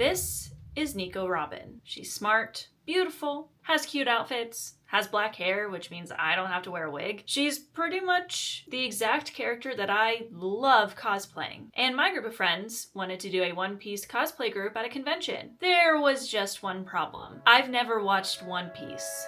This is Nico Robin. She's smart, beautiful, has cute outfits, has black hair, which means I don't have to wear a wig. She's pretty much the exact character that I love cosplaying. And my group of friends wanted to do a One Piece cosplay group at a convention. There was just one problem. I've never watched One Piece.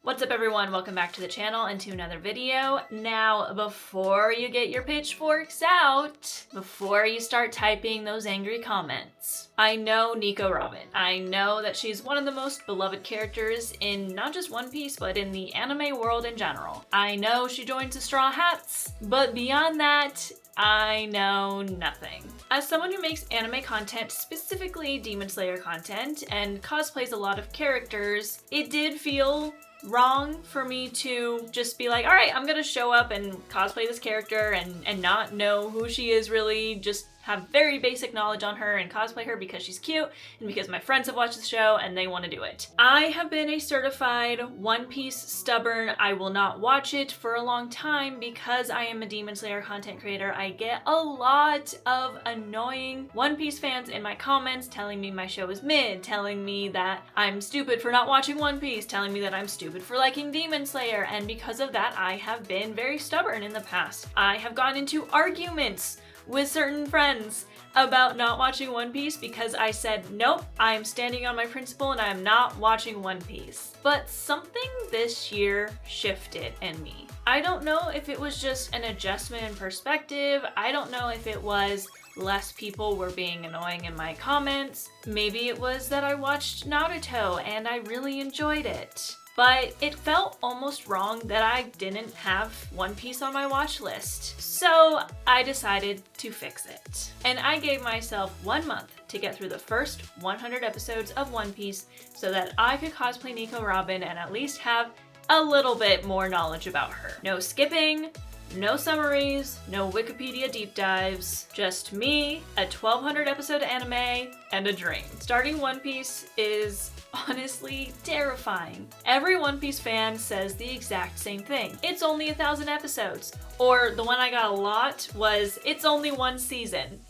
What's up everyone, welcome back to the channel and to another video. Now, before you get your pitchforks out, before you start typing those angry comments, I know Nico Robin. I know that she's one of the most beloved characters in not just One Piece, but in the anime world in general. I know she joins the Straw Hats, but beyond that, I know nothing. As someone who makes anime content, specifically Demon Slayer content, and cosplays a lot of characters, it did feel wrong for me to just be like, all right, I'm gonna show up and cosplay this character and not know who she is really, just have very basic knowledge on her and cosplay her because she's cute and because my friends have watched the show and they want to do it. I have been a certified One Piece stubborn. I will not watch it for a long time because I am a Demon Slayer content creator. I get a lot of annoying One Piece fans in my comments telling me my show is mid, telling me that I'm stupid for not watching One Piece, telling me that I'm stupid for liking Demon Slayer, and because of that I have been very stubborn in the past. I have gotten into arguments with certain friends about not watching One Piece because I said, nope, I am standing on my principle and I am not watching One Piece. But something this year shifted in me. I don't know if it was just an adjustment in perspective. I don't know if it was less people were being annoying in my comments. Maybe it was that I watched Naruto and I really enjoyed it. But it felt almost wrong that I didn't have One Piece on my watch list. So I decided to fix it. And I gave myself 1 month to get through the first 100 episodes of One Piece so that I could cosplay Nico Robin and at least have a little bit more knowledge about her. No skipping, no summaries, no Wikipedia deep dives, just me, a 1200 episode anime, and a dream. Starting One Piece is honestly terrifying. Every One Piece fan says the exact same thing. It's only 1,000 episodes. Or the one I got a lot was, it's only one season.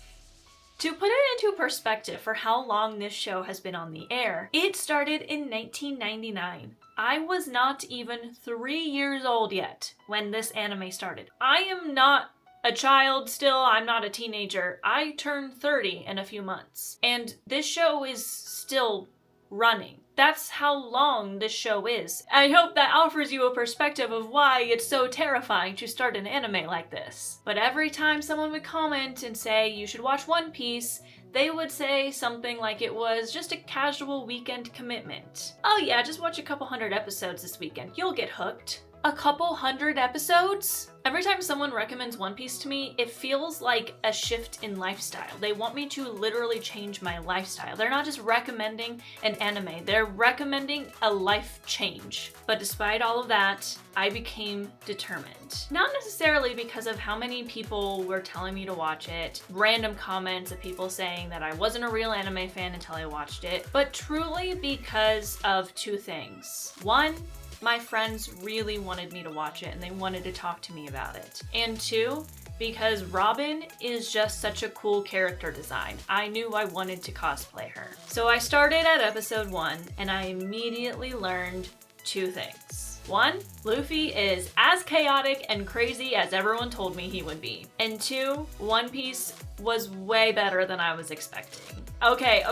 To put it into perspective for how long this show has been on the air, it started in 1999. I was not even 3 years old yet when this anime started. I am not a child still, I'm not a teenager. I turned 30 in a few months. And this show is still running. That's how long this show is. I hope that offers you a perspective of why it's so terrifying to start an anime like this. But every time someone would comment and say you should watch One Piece, they would say something like it was just a casual weekend commitment. Oh yeah, just watch a couple hundred episodes this weekend. You'll get hooked. A couple hundred episodes? Every time someone recommends One Piece to me, it feels like a shift in lifestyle. They want me to literally change my lifestyle. They're not just recommending an anime, they're recommending a life change. But despite all of that, I became determined. Not necessarily because of how many people were telling me to watch it, random comments of people saying that I wasn't a real anime fan until I watched it, but truly because of two things. One, my friends really wanted me to watch it and they wanted to talk to me about it. And two, because Robin is just such a cool character design. I knew I wanted to cosplay her. So I started at episode 1 and I immediately learned two things. One, Luffy is as chaotic and crazy as everyone told me he would be. And two, One Piece was way better than I was expecting. Okay,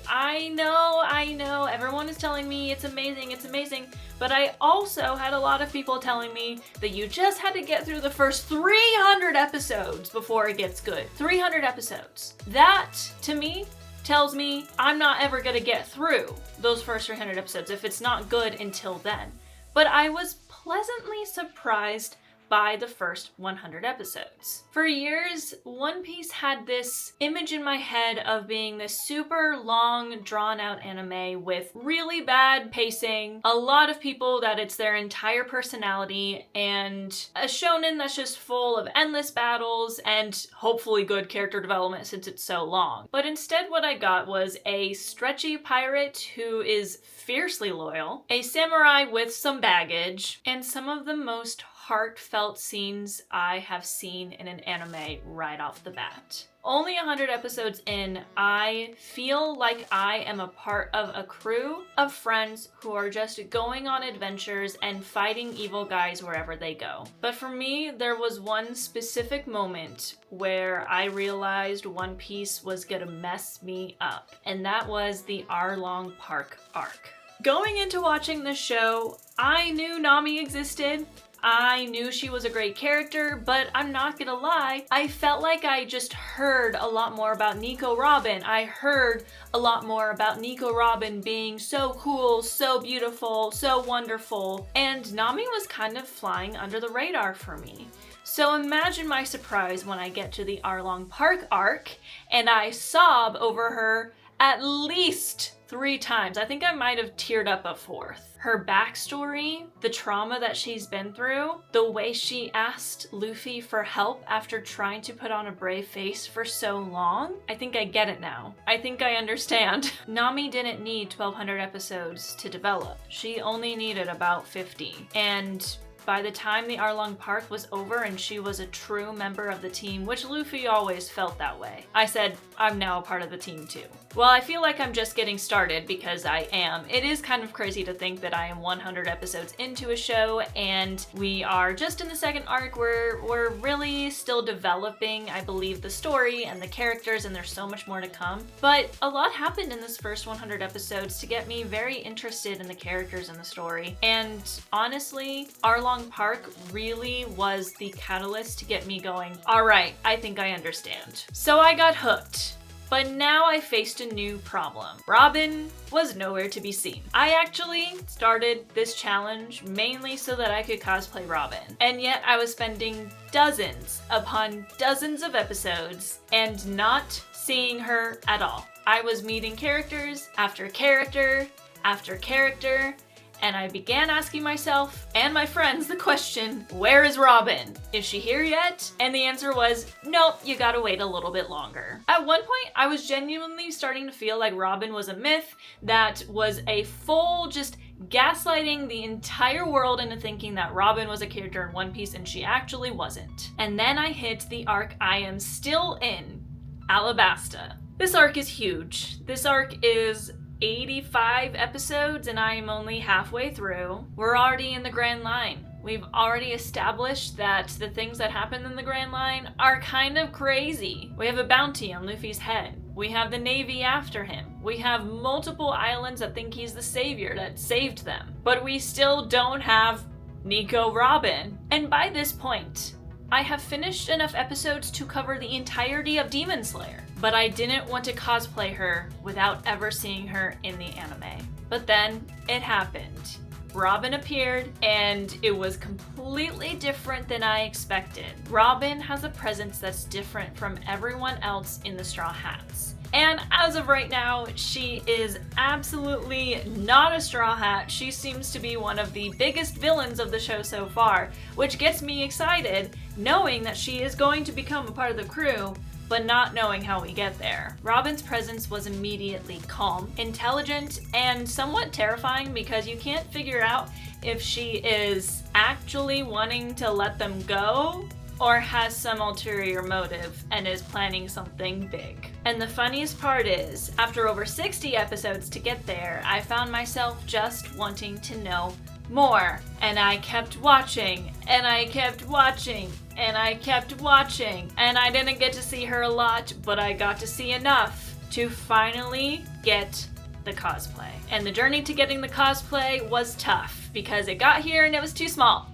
I know, everyone is telling me it's amazing, but I also had a lot of people telling me that you just had to get through the first 300 episodes before it gets good. 300 episodes. That, to me, tells me I'm not ever gonna get through those first 300 episodes if it's not good until then. But I was pleasantly surprised by the first 100 episodes. For years, One Piece had this image in my head of being this super long, drawn-out anime with really bad pacing, a lot of people that it's their entire personality, and a shonen that's just full of endless battles and hopefully good character development since it's so long. But instead what I got was a stretchy pirate who is fiercely loyal, a samurai with some baggage, and some of the most heartfelt scenes I have seen in an anime right off the bat. Only 100 episodes in, I feel like I am a part of a crew of friends who are just going on adventures and fighting evil guys wherever they go. But for me, there was one specific moment where I realized One Piece was gonna mess me up, and that was the Arlong Park arc. Going into watching this show, I knew Nami existed. I knew she was a great character, but I'm not gonna lie, I felt like I just heard a lot more about Nico Robin. I heard a lot more about Nico Robin being so cool, so beautiful, so wonderful, and Nami was kind of flying under the radar for me. So imagine my surprise when I get to the Arlong Park arc and I sob over her at least 3 times. I think I might have teared up a 4th. Her backstory, the trauma that she's been through, the way she asked Luffy for help after trying to put on a brave face for so long, I think I get it now. I think I understand. Nami didn't need 1200 episodes to develop. She only needed about 50. And by the time the Arlong Park was over and she was a true member of the team, which Luffy always felt that way, I said, I'm now a part of the team too. Well, I feel like I'm just getting started because I am. It is kind of crazy to think that I am 100 episodes into a show and we are just in the second arc where we're really still developing, I believe, the story and the characters, and there's so much more to come. But a lot happened in this first 100 episodes to get me very interested in the characters and the story. And honestly, Arlong Park really was the catalyst to get me going, all right, I think I understand. So I got hooked. But now I faced a new problem. Robin was nowhere to be seen. I actually started this challenge mainly so that I could cosplay Robin. And yet I was spending dozens upon dozens of episodes and not seeing her at all. I was meeting characters after character after character, and I began asking myself and my friends the question, where is Robin? Is she here yet? And the answer was, nope, you gotta wait a little bit longer. At one point, I was genuinely starting to feel like Robin was a myth that was a full just gaslighting the entire world into thinking that Robin was a character in One Piece and she actually wasn't. And then I hit the arc I am still in, Alabasta. This arc is huge. This arc is 85 episodes and I am only halfway through. We're already in the Grand Line. We've already established that the things that happen in the Grand Line are kind of crazy. We have a bounty on Luffy's head. We have the Navy after him. We have multiple islands that think he's the savior that saved them. But we still don't have Nico Robin. And by this point, I have finished enough episodes to cover the entirety of Demon Slayer, but I didn't want to cosplay her without ever seeing her in the anime. But then it happened. Robin appeared, and it was completely different than I expected. Robin has a presence that's different from everyone else in the Straw Hats. And as of right now, she is absolutely not a Straw Hat. She seems to be one of the biggest villains of the show so far, which gets me excited, knowing that she is going to become a part of the crew, but not knowing how we get there. Robin's presence was immediately calm, intelligent, and somewhat terrifying because you can't figure out if she is actually wanting to let them go or has some ulterior motive and is planning something big. And the funniest part is, after over 60 episodes to get there, I found myself just wanting to know more. And I kept watching, and I kept watching, and I kept watching. And I didn't get to see her a lot, but I got to see enough to finally get the cosplay. And the journey to getting the cosplay was tough because it got here and it was too small.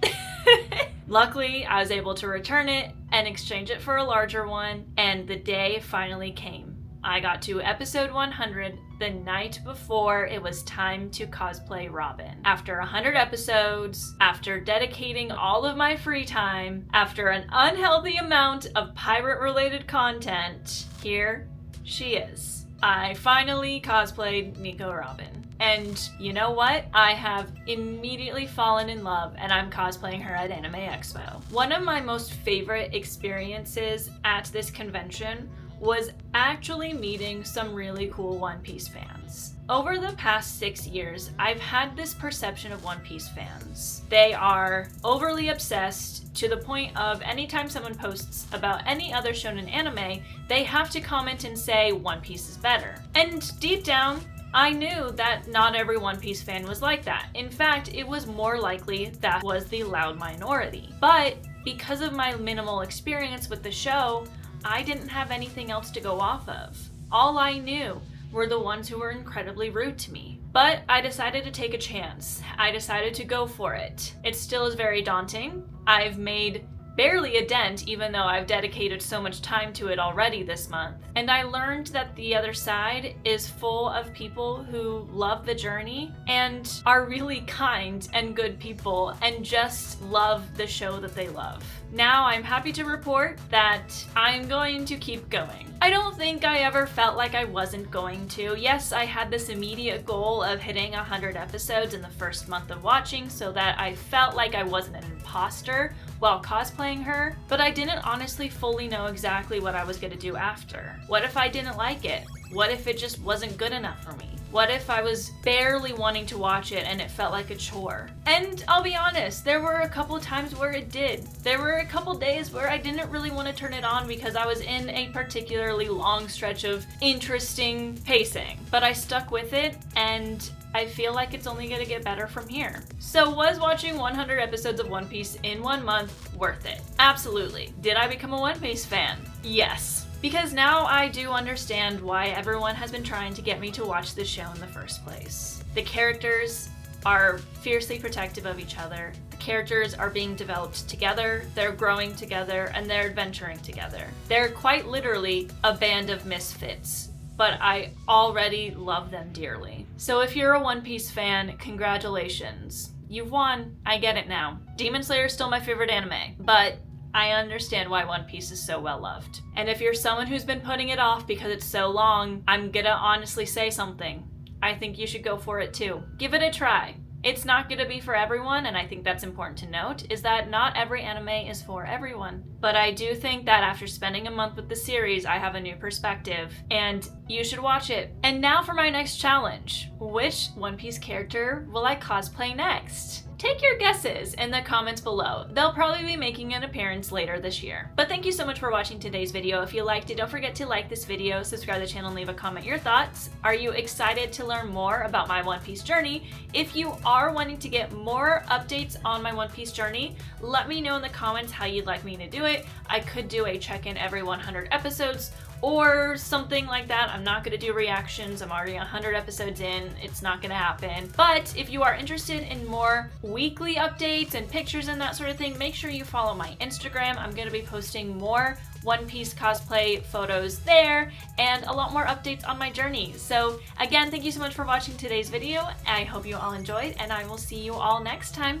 Luckily, I was able to return it and exchange it for a larger one, and the day finally came. I got to episode 100 the night before it was time to cosplay Robin. After 100 episodes, after dedicating all of my free time, after an unhealthy amount of pirate-related content, here she is. I finally cosplayed Nico Robin. And you know what? I have immediately fallen in love and I'm cosplaying her at Anime Expo. One of my most favorite experiences at this convention was actually meeting some really cool One Piece fans. Over the past 6 years, I've had this perception of One Piece fans. They are overly obsessed to the point of anytime someone posts about any other shonen anime, they have to comment and say One Piece is better. And deep down, I knew that not every One Piece fan was like that. In fact, it was more likely that was the loud minority. But because of my minimal experience with the show, I didn't have anything else to go off of. All I knew were the ones who were incredibly rude to me. But I decided to take a chance. I decided to go for it. It still is very daunting. I've made barely a dent, even though I've dedicated so much time to it already this month. And I learned that the other side is full of people who love the journey and are really kind and good people and just love the show that they love. Now I'm happy to report that I'm going to keep going. I don't think I ever felt like I wasn't going to. Yes, I had this immediate goal of hitting 100 episodes in the first month of watching so that I felt like I wasn't an imposter while cosplaying her, but I didn't honestly fully know exactly what I was gonna do after. What if I didn't like it? What if it just wasn't good enough for me? What if I was barely wanting to watch it and it felt like a chore? And I'll be honest, there were a couple times where it did. There were a couple days where I didn't really want to turn it on because I was in a particularly long stretch of interesting pacing. But I stuck with it and I feel like it's only gonna get better from here. So was watching 100 episodes of One Piece in 1 month worth it? Absolutely. Did I become a One Piece fan? Yes. Because now I do understand why everyone has been trying to get me to watch this show in the first place. The characters are fiercely protective of each other. The characters are being developed together, they're growing together, and they're adventuring together. They're quite literally a band of misfits, but I already love them dearly. So if you're a One Piece fan, congratulations. You've won. I get it now. Demon Slayer is still my favorite anime, but I understand why One Piece is so well loved. And if you're someone who's been putting it off because it's so long, I'm gonna honestly say something. I think you should go for it too. Give it a try. It's not gonna be for everyone, and I think that's important to note, is that not every anime is for everyone. But I do think that after spending a month with the series, I have a new perspective, and you should watch it. And now for my next challenge. Which One Piece character will I cosplay next? Take your guesses in the comments below. They'll probably be making an appearance later this year. But thank you so much for watching today's video. If you liked it, don't forget to like this video, subscribe to the channel, and leave a comment your thoughts. Are you excited to learn more about my One Piece journey? If you are wanting to get more updates on my One Piece journey, let me know in the comments how you'd like me to do it. I could do a check-in every 100 episodes, or something like that. I'm not gonna do reactions. I'm already 100 episodes in. It's not gonna happen. But if you are interested in more weekly updates and pictures and that sort of thing, make sure you follow my Instagram. I'm gonna be posting more One Piece cosplay photos there and a lot more updates on my journey. So again, thank you so much for watching today's video. I hope you all enjoyed, and I will see you all next time.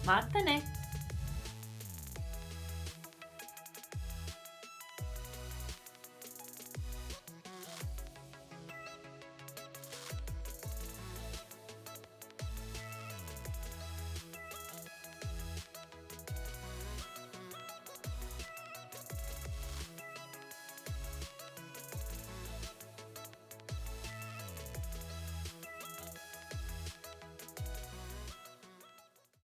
Mata ne!